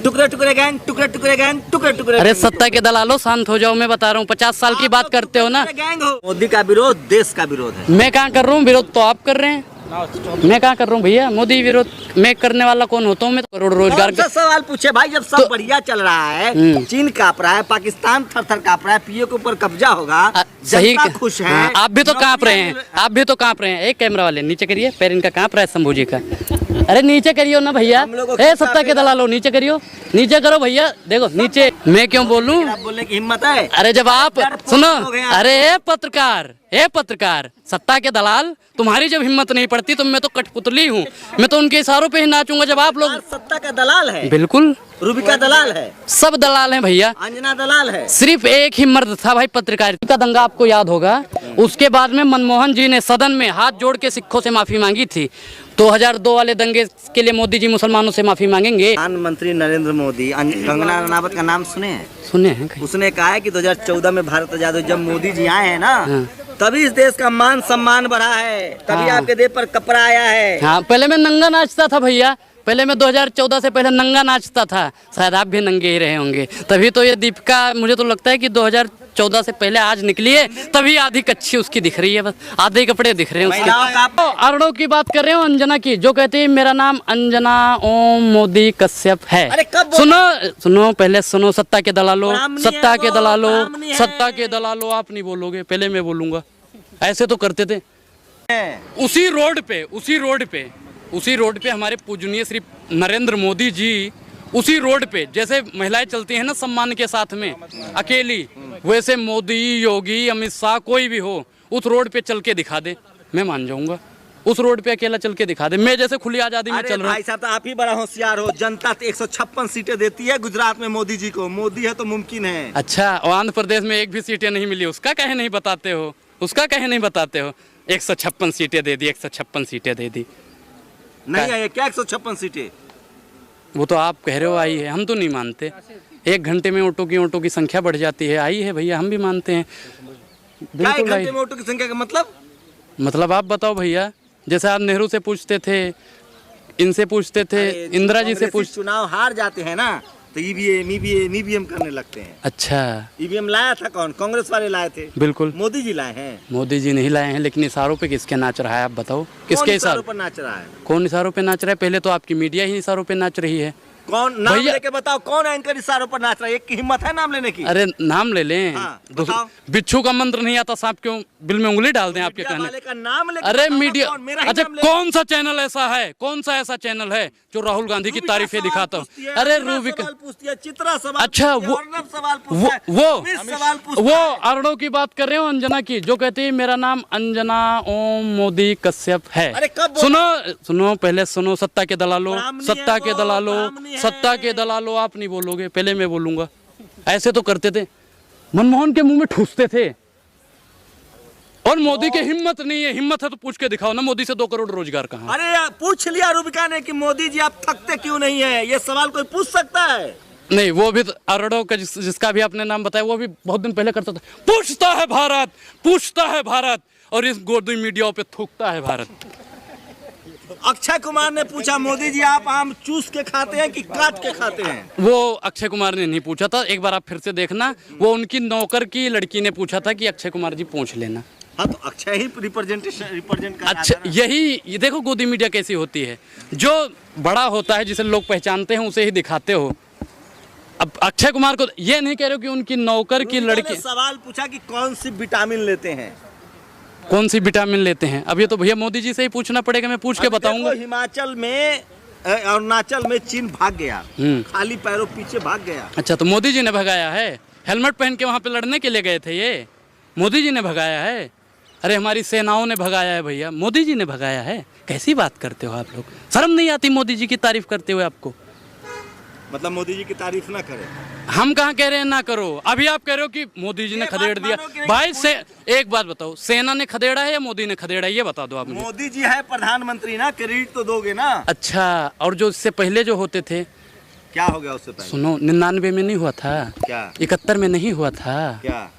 टुकड़े टुकड़े गैंग, टुकड़े टुकड़े गैंग, टुकड़े टुकड़े। अरे सत्ता के दलालों शांत हो जाओ, मैं बता रहा हूँ 50 साल की बात करते हो ना। गैंग हो। मोदी का विरोध देश का विरोध है। मैं कहाँ कर रहा हूँ विरोध, तो आप कर रहे हैं। मैं कहाँ कर रहा हूँ भैया मोदी विरोध। मैं करने वाला कौन होता हूँ? मैं करोड़ रोजगार का सवाल पूछे भाई, जब सब बढ़िया चल रहा है, चीन कांप रहा है, पाकिस्तान थर थर कांप रहा है, पीओ के ऊपर कब्जा होगा, सही खुश है। हाँ, आप भी तो कांप रहे हैं, आप भी तो कांप रहे हैं। एक कैमरा वाले नीचे करिए, पैर इनका कांप रहा है शंभू जी का। अरे नीचे करियो ना भैया, ए सत्ता के दलालों नीचे करियो, नीचे करो भैया। देखो नीचे मैं क्यों बोलूं? बोलने की हिम्मत है? अरे जब आप सुनो, अरे पत्रकार, ए पत्रकार, सत्ता के दलाल, तुम्हारी जब हिम्मत नहीं पड़ती तो मैं तो कठपुतली हूँ, मैं तो उनके इशारों पे ही नाचूंगा जब आप लोग। सत्ता का दलाल है, बिल्कुल रूबिका दलाल है, सब दलाल हैं भैया, अंजना दलाल है। सिर्फ एक ही मर्द था भाई पत्रकारिता का दंगा, आपको याद होगा। उसके बाद में मनमोहन जी ने सदन में हाथ जोड़ के सिखों से माफी मांगी थी। 2002 वाले दंगे के लिए मोदी जी मुसलमानों से माफी मांगेंगे। प्रधानमंत्री नरेंद्र मोदी कंगना रनावत का नाम सुने हैं? सुने हैं। उसने कहा है कि 2014 में भारत आजाद, जब मोदी जी आए हैं ना, तभी इस देश का मान सम्मान बढ़ा है, तभी आपके देश पर कपड़ा आया है। हाँ, पहले मैं नंगा नाचता था भैया, पहले मैं 2014 से पहले नंगा नाचता था, शायद आप भी नंगे ही रहे होंगे। तभी तो ये दीपिका, मुझे तो लगता है कि 2014 से पहले आज निकली है, तभी आधी कच्ची उसकी दिख रही है, बस आधे कपड़े दिख रहे हैं उसके। अरड़ों की बात कर रहे हो, अंजना की, जो कहती है मेरा नाम अंजना ओम मोदी कश्यप है। सुनो सुनो, पहले सुनो, सत्ता के दलालों, सत्ता के दलालों, सत्ता के दलालों, आप नहीं बोलोगे, पहले मैं बोलूंगा। ऐसे तो करते थे। उसी रोड पे हमारे पूजनीय श्री नरेंद्र मोदी जी, उसी रोड पे जैसे महिलाएं चलती हैं ना सम्मान के साथ में अकेली, वैसे मोदी, योगी, अमित शाह, कोई भी हो, उस रोड पे चल के दिखा दे, मैं मान जाऊंगा। उस रोड पे अकेला चल के दिखा दे, मैं जैसे खुली आजादी में चल रहा हूँ। भाई साहब, तो आप ही बड़ा होशियार हो। जनता 156 सीटें देती है गुजरात में मोदी जी को, मोदी है तो मुमकिन है। अच्छा, और आंध्र प्रदेश में एक भी सीटें नहीं मिली, उसका कहे नहीं बताते हो, उसका कहे नहीं बताते हो। 156 सीटें दे दी, 156 सीटें दे दी। नहीं है क्या 156 सीटें? वो तो आप कह रहे हो आई है, हम तो नहीं मानते। 1 घंटे में ऑटो की संख्या बढ़ जाती है, आई है भैया, हम भी मानते हैं। क्या 1 घंटे में ऑटो की संख्या का मतलब आप बताओ भैया। जैसे आप नेहरू से पूछते थे, इनसे पूछते थे, इंदिरा जी से चुनाव हार जाते हैं ना, तो ईवीएम करने लगते हैं। अच्छा, ईवीएम लाया था कौन? कांग्रेस वाले लाए थे। बिल्कुल, मोदी जी लाए हैं। मोदी जी नहीं लाए हैं, लेकिन इशारों पे किसके नाच रहा है आप बताओ? किसके इशारों पर नाच रहा है? कौन इशारों पे नाच रहा है? पहले तो आपकी मीडिया ही इशारों पे नाच रही है। कौन? नाम लेके बताओ, कौन एंकर इशारों पर नाच रहा है? एक की हिम्मत है नाम लेने की? अरे नाम ले लें। बिच्छू का मंत्र नहीं आता, सांप क्यों बिल में उंगली डाल दें आपके कहने का नाम लेके? अरे मीडिया, अच्छा कौन सा चैनल ऐसा है, कौन सा ऐसा चैनल है जो राहुल गांधी की तारीफें दिखाता हूँ? अरे रूबिका, अच्छा वो अरड़ों की बात कर रहे हो, अंजना की, जो कहती है मेरा नाम अंजना ओम मोदी कश्यप है। सुनो पहले सुनो, सत्ता के दलालों, सत्ता के दलालों, सत्ता के दलालों, आप नहीं बोलोगे, पहले मैं बोलूंगा। ऐसे तो करते थे, मनमोहन के मुंह में ठूसते थे। और मोदी की हिम्मत नहीं है, हिम्मत है तो पूछ के दिखाओ ना, मोदी से 2 करोड़ रोजगार कहाँ? अरे पूछ लिया रूबिका ने कि मोदी जी आप थकते क्यों नहीं है, ये सवाल कोई पूछ सकता है? नहीं, वो भी अरड़ों का जिसका भी आपने नाम बताया, वो भी बहुत दिन पहले करता था, पूछता है भारत, पूछता है भारत, और इस गोदी मीडिया पे थूकता है भारत। अक्षय कुमार ने पूछा, मोदी जी आप आम चूस के खाते हैं कि काट के खाते हैं? वो अक्षय कुमार ने नहीं पूछा था, एक बार आप फिर से देखना, वो उनकी नौकर की लड़की ने पूछा था कि अक्षय कुमार जी पूछ लेना। हाँ, तो अक्षय ही रिप्रेजेंट कर। अच्छा, ये देखो गोदी मीडिया कैसी होती है, जो बड़ा होता है जिसे लोग पहचानते हैं उसे ही दिखाते हो। अब अक्षय कुमार को ये नहीं कह रहे हो कि उनकी नौकर की लड़की। सवाल पूछा कि कौन सी विटामिन लेते हैं, कौन सी विटामिन लेते हैं? अब ये तो भैया मोदी जी से ही पूछना पड़ेगा, मैं पूछ के बताऊंगा। हिमाचल में, अरुणाचल में चीन भाग गया, खाली पैरों पीछे भाग गया। अच्छा, तो मोदी जी ने भगाया है? हेलमेट पहन के वहां पे लड़ने के लिए गए थे, ये मोदी जी ने भगाया है? अरे हमारी सेनाओं ने भगाया है भैया, मोदी जी ने भगाया है। कैसी बात करते हो आप लोग, शर्म नहीं आती मोदी जी की तारीफ करते हुए आपको? मतलब मोदी जी की तारीफ ना करें? हम कहाँ कह रहे हैं ना करो, अभी आप कह रहे हो कि मोदी जी ने खदेड़ दिया। भाई से एक बात बताओ, सेना ने खदेड़ा है या मोदी ने खदेड़ा है, ये बता दो आप मुझे। मोदी जी है प्रधानमंत्री ना, क्रेडिट तो दोगे ना। अच्छा, और जो इससे पहले जो होते थे, क्या हो गया उससे पहले? सुनो, 99 में नहीं हुआ था क्या? 71 में नहीं हुआ था क्या?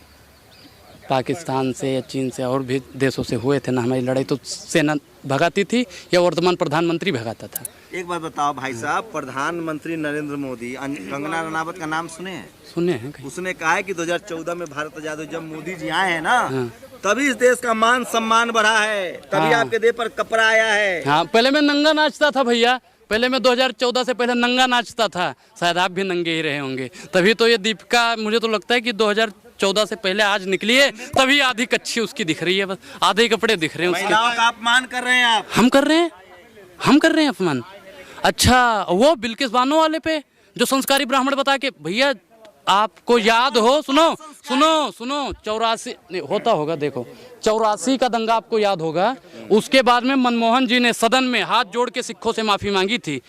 पाकिस्तान से या चीन से और भी देशों से हुए थे ना हमारी लड़ाई, तो सेना भगाती थी या वर्तमान प्रधानमंत्री भगाता था। एक बात बताओ भाई साहब, प्रधानमंत्री नरेंद्र मोदी कंगना रनावत का नाम सुने हैं? सुने हैं कहीं? उसने कहा है कि 2014 में भारत आजाद हुआ, जब मोदी जी आए हैं ना, तभी इस देश का मान सम्मान बढ़ा है, तभी आपके देह पर कपड़ा आया है। हाँ, पहले मैं नंगा नाचता था भैया, पहले मैं 2014 से पहले नंगा नाचता था, शायद आप भी नंगे ही रहे होंगे। तभी तो ये दीपिका, मुझे तो लगता है कि 2014 से पहले आज निकली है, तभी आधी कच्ची उसकी दिख रही है, बस आधे कपड़े दिख रहे हैं उसके। महिलाओं का अपमान कर रहे हैं आप। हम कर रहे हैं अपमान। अच्छा, वो बिल्किस बानो वाले पे जो संस्कारी ब्राह्मण बता के, भैया आपको याद हो, सुनो 84 होता होगा, देखो 84 का दंगा आपको याद होगा। उसके बाद में मनमोहन जी ने सदन में हाथ जोड़ के सिखों से माफी मांगी थी।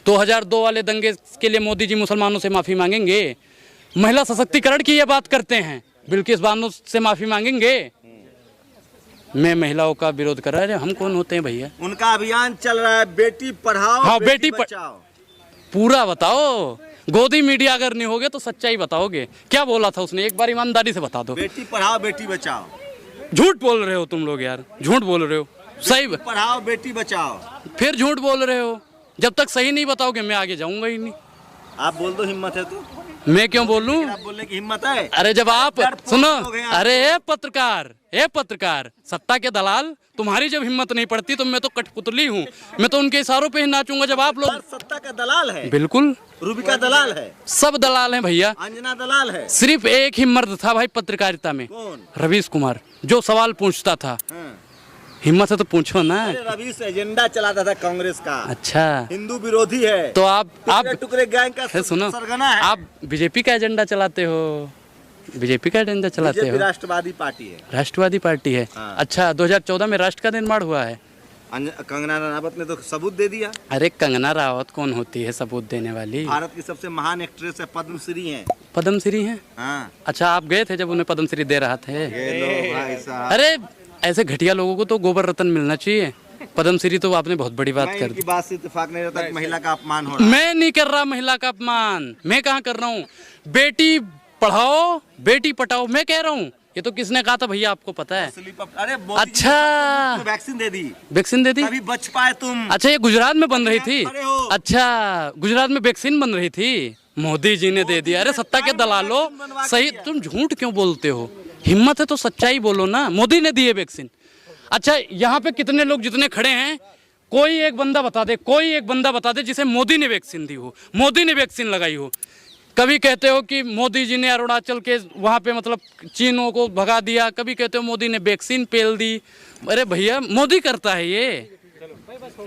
2002 वाले दंगे के लिए मोदी जी मुसलमानों से माफी मांगेंगे? महिला सशक्तिकरण की ये बात करते हैं, बिल्किस बानो से माफी मांगेंगे? मैं महिलाओं का विरोध कर रहा है, हम कौन होते हैं भैया? उनका अभियान चल रहा है, बेटी पढ़ाओ, हाँ, बेटी बचाओ। पूरा बताओ, गोदी मीडिया अगर नहीं होगे तो सच्चाई बताओगे। क्या बोला था उसने, एक बार ईमानदारी से बता दो। बेटी पढ़ाओ बेटी बचाओ। झूठ बोल रहे हो तुम लोग यार, झूठ बोल रहे हो। सही पढ़ाओ बेटी बचाओ, फिर झूठ बोल रहे हो। जब तक सही नहीं बताओगे मैं आगे जाऊंगा ही नहीं। आप बोल दो, हिम्मत है तो। मैं क्यों बोलूं? आप बोलने की हिम्मत है? अरे जब आप सुनो, अरे ए पत्रकार, सत्ता के दलाल, तुम्हारी जब हिम्मत नहीं पड़ती तो मैं तो कठपुतली हूँ, मैं तो उनके इशारों पे ही नाचूंगा। जब आप लोग सत्ता का दलाल है, बिल्कुल रूबिका दलाल है, सब दलाल हैं भैया, अंजना दलाल है। सिर्फ एक ही मर्द था भाई पत्रकारिता में, कौन? रवीश कुमार, जो सवाल पूछता था। हिम्मत है तो पूछो ना। रवीश एजेंडा चलाता था कांग्रेस का। अच्छा, हिंदू विरोधी है। तो आप टुकड़े गैंग का सुनो, सरगना है। आप बीजेपी का एजेंडा चलाते हो, बीजेपी का एजेंडा चलाते हो। राष्ट्रवादी पार्टी है। राष्ट्रवादी पार्टी है। हाँ। अच्छा, 2014 में राष्ट्र का निर्माण हुआ है। कंगना रनावत ने तो सबूत दे दिया। अरे कंगना रावत कौन होती है सबूत देने वाली? भारत की सबसे महान एक्ट्रेस है, पद्मश्री है। पद्मश्री है? हाँ। अच्छा, आप गए थे जब उन्हें पद्मश्री दे रहा थे? ये लो भाई साहब। अरे ऐसे घटिया लोगों को तो गोबर रत्न मिलना चाहिए। पद्मश्री तो आपने बहुत बड़ी बात कर दी। बात से इत्तेफाक नहीं रहता कि महिला का अपमान हो रहा है। मैं नहीं कर रहा महिला का अपमान, मैं कहाँ कर रहा हूँ। बेटी पढ़ाओ बेटी पटाओ मैं कह रहा हूँ। ये तो किसने कहा था भैया, आपको पता है? अरे अच्छा, वैक्सीन दे दी, वैक्सीन दे दी, तभी बच पाए तुम। अच्छा, ये गुजरात में बन रही थी? अच्छा, गुजरात में वैक्सीन बन रही थी, मोदी जी ने दे दिया। अरे सत्ता के दलालो, सही, तुम झूठ क्यों बोलते हो? हिम्मत है तो सच्चाई बोलो ना। मोदी ने दिए वैक्सीन। अच्छा, यहाँ पे कितने लोग जितने खड़े हैं, कोई एक बंदा बता दे जिसे मोदी ने वैक्सीन दी हो, मोदी ने वैक्सीन लगाई हो। कभी कहते हो कि मोदी जी ने अरुणाचल के वहाँ पे मतलब चीनों को भगा दिया, कभी कहते हो मोदी ने वैक्सीन पेल दी। अरे भैया, मोदी करता है ये।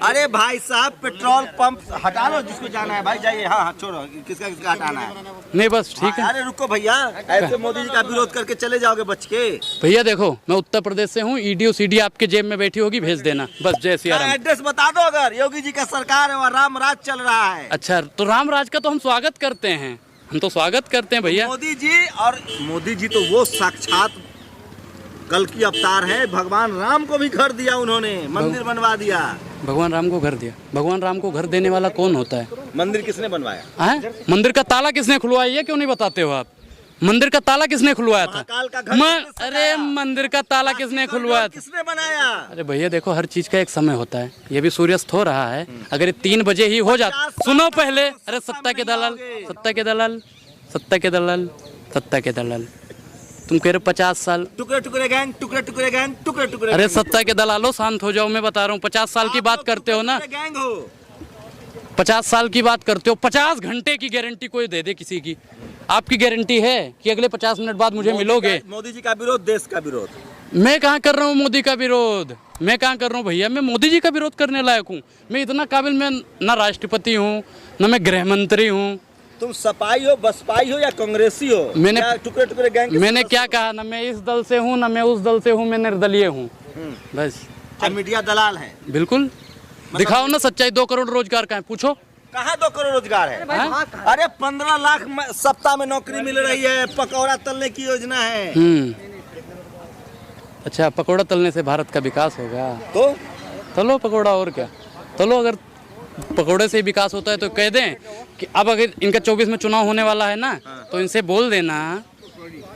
अरे भाई साहब, पेट्रोल पंप हटा लो, जिसको जाना है भाई जाइए। हाँ छोड़ो, किसका हटाना है? नहीं बस ठीक है। अरे रुको भैया, ऐसे मोदी जी का विरोध करके चले जाओगे बच के? भैया देखो, मैं उत्तर प्रदेश से हूँ, ईडी सीडी आपके जेब में बैठी होगी, भेज देना बस। जय सिया राम। एड्रेस बता दो। अगर योगी जी का सरकार है, वहाँ राम राज चल रहा है। अच्छा, तो राम राज का तो हम स्वागत करते हैं, हम तो स्वागत करते हैं भैया। मोदी जी तो वो साक्षात कल की अवतार है। भगवान राम को भी घर दिया उन्होंने, मंदिर बनवा दिया। भगवान राम को घर दिया? भगवान राम को घर देने वाला कौन होता है? मंदिर किसने बनवाया? मंदिर का ताला किसने खुलवाया, ये क्यों नहीं बताते हो आप? मंदिर का ताला किसने खुलवाया था? अरे मंदिर का ताला किसने खुलवाया था? किसने बनाया? अरे भैया देखो, हर चीज का एक समय होता है। ये भी सूर्यास्त हो रहा है, अगर 3 बजे ही हो जाता। सुनो पहले, अरे सत्ता के दलाल, तुम कह रहे 50 साल। टुकड़े गैंग। अरे सत्ता के दलालो, शांत हो जाओ, मैं बता रहा हूँ। 50 साल की बात करते हो ना, 50 साल की बात करते हो। 50 घंटे की गारंटी कोई दे दे किसी की, आपकी गारंटी है कि अगले 50 मिनट बाद मुझे मिलोगे? मोदी जी का विरोध, देश का विरोध। मैं कहाँ कर रहा हूँ मोदी का विरोध? मैं कहाँ कर रहा हूँ भैया? मैं मोदी जी का विरोध करने लायक हूँ? मैं इतना काबिल, मैं ना राष्ट्रपति हूँ, ना मैं गृह मंत्री हूँ। तुम सपाई हो, बसपाई हो या कांग्रेसी हो? मैंने टुकड़े गैंग। मैंने क्या कहा? ना मैं इस दल से हूँ, ना मैं उस दल से हूँ, मैं निर्दलीय हूँ बस। मीडिया दलाल है। बिल्कुल, दिखाओ ना सच्चाई। 2 करोड़ रोजगार का है, पूछो। कहाँ 2 करोड़ रोजगार है? अरे 15 लाख सप्ताह में नौकरी मिल रही है। पकौड़ा तलने की योजना है। अच्छा, पकौड़ा तलने से भारत का विकास होगा? तो तलो पकौड़ा, और क्या तलो। अगर पकौड़े से विकास होता है तो कह दें कि अब अगर इनका 24 में चुनाव होने वाला है ना, तो इनसे बोल देना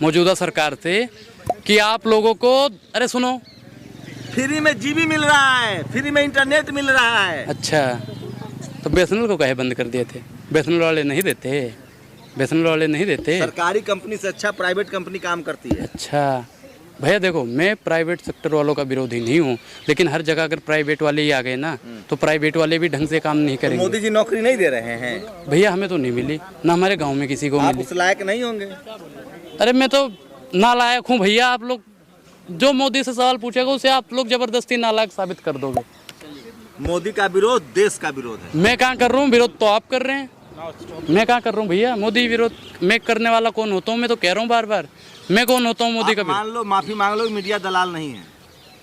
मौजूदा सरकार से कि आप लोगों को, अरे सुनो, फ्री में जीबी मिल रहा है, फ्री में इंटरनेट मिल रहा है। अच्छा तो बीएसएनएल को काहे बंद कर दिए थे? बीएसएनएल वाले नहीं देते, बीएसएनएल वाले नहीं देते। सरकारी कंपनी से अच्छा प्राइवेट कंपनी काम करती है। अच्छा भैया देखो, मैं प्राइवेट सेक्टर वालों का विरोधी नहीं हूँ, लेकिन हर जगह अगर प्राइवेट वाले ही आ गए ना तो प्राइवेट वाले भी ढंग से काम नहीं तो करेंगे। मोदी जी नौकरी नहीं दे रहे हैं भैया हमें तो नहीं मिली, ना हमारे गांव में किसी को आप मिली। उस लायक नहीं होंगे। अरे मैं तो नालायक हूँ भैया। आप लोग जो मोदी से सवाल पूछेगा उसे आप लोग जबरदस्ती नालायक साबित कर दोगे। मोदी का विरोध देश का विरोध है। मैं कहाँ कर रहा हूँ विरोध? तो आप कर रहे हैं। मैं कहाँ कर रहा हूँ भैया मोदी विरोध? मैं करने वाला कौन होता हूँ? मैं तो कह रहा हूँ बार बार, मैं कौन होता हूँ मोदी का विरोध? मान लो, माफी मांग लो, मीडिया दलाल नहीं है,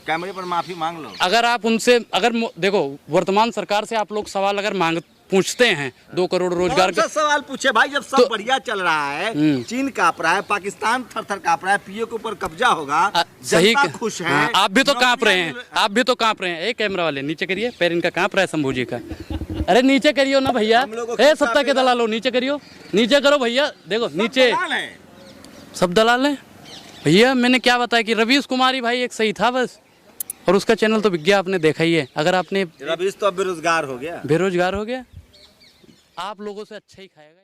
कैमरे पर माफी मांग लो। अगर आप उनसे, देखो वर्तमान सरकार से आप लोग सवाल अगर पूछते हैं 2 करोड़ रोजगार के, सवाल पूछे भाई, जब सब बढ़िया चल रहा है, चीन कांप रहा है, पाकिस्तान थर-थर कांप रहा है, पीओ के ऊपर कब्जा होगा, सही जनता खुश है। हाँ, आप भी तो कांप रहे हैं, आप भी तो कांप रहे हैं। एक कैमरा वाले नीचे करिए, पैर इनका कांप रहा है शंभू जी का। अरे नीचे करियो ना भैया, ए सत्ता के दलालो नीचे करियो, नीचे करो भैया। देखो नीचे सब दलाल हैं भैया। मैंने क्या बताया कि रवीश कुमारी भाई एक सही था बस, और उसका चैनल तो विज्ञा आपने देखा ही है। अगर आपने, रवीश तो अब बेरोजगार हो गया, बेरोजगार हो गया, आप लोगों से अच्छा ही खाएगा।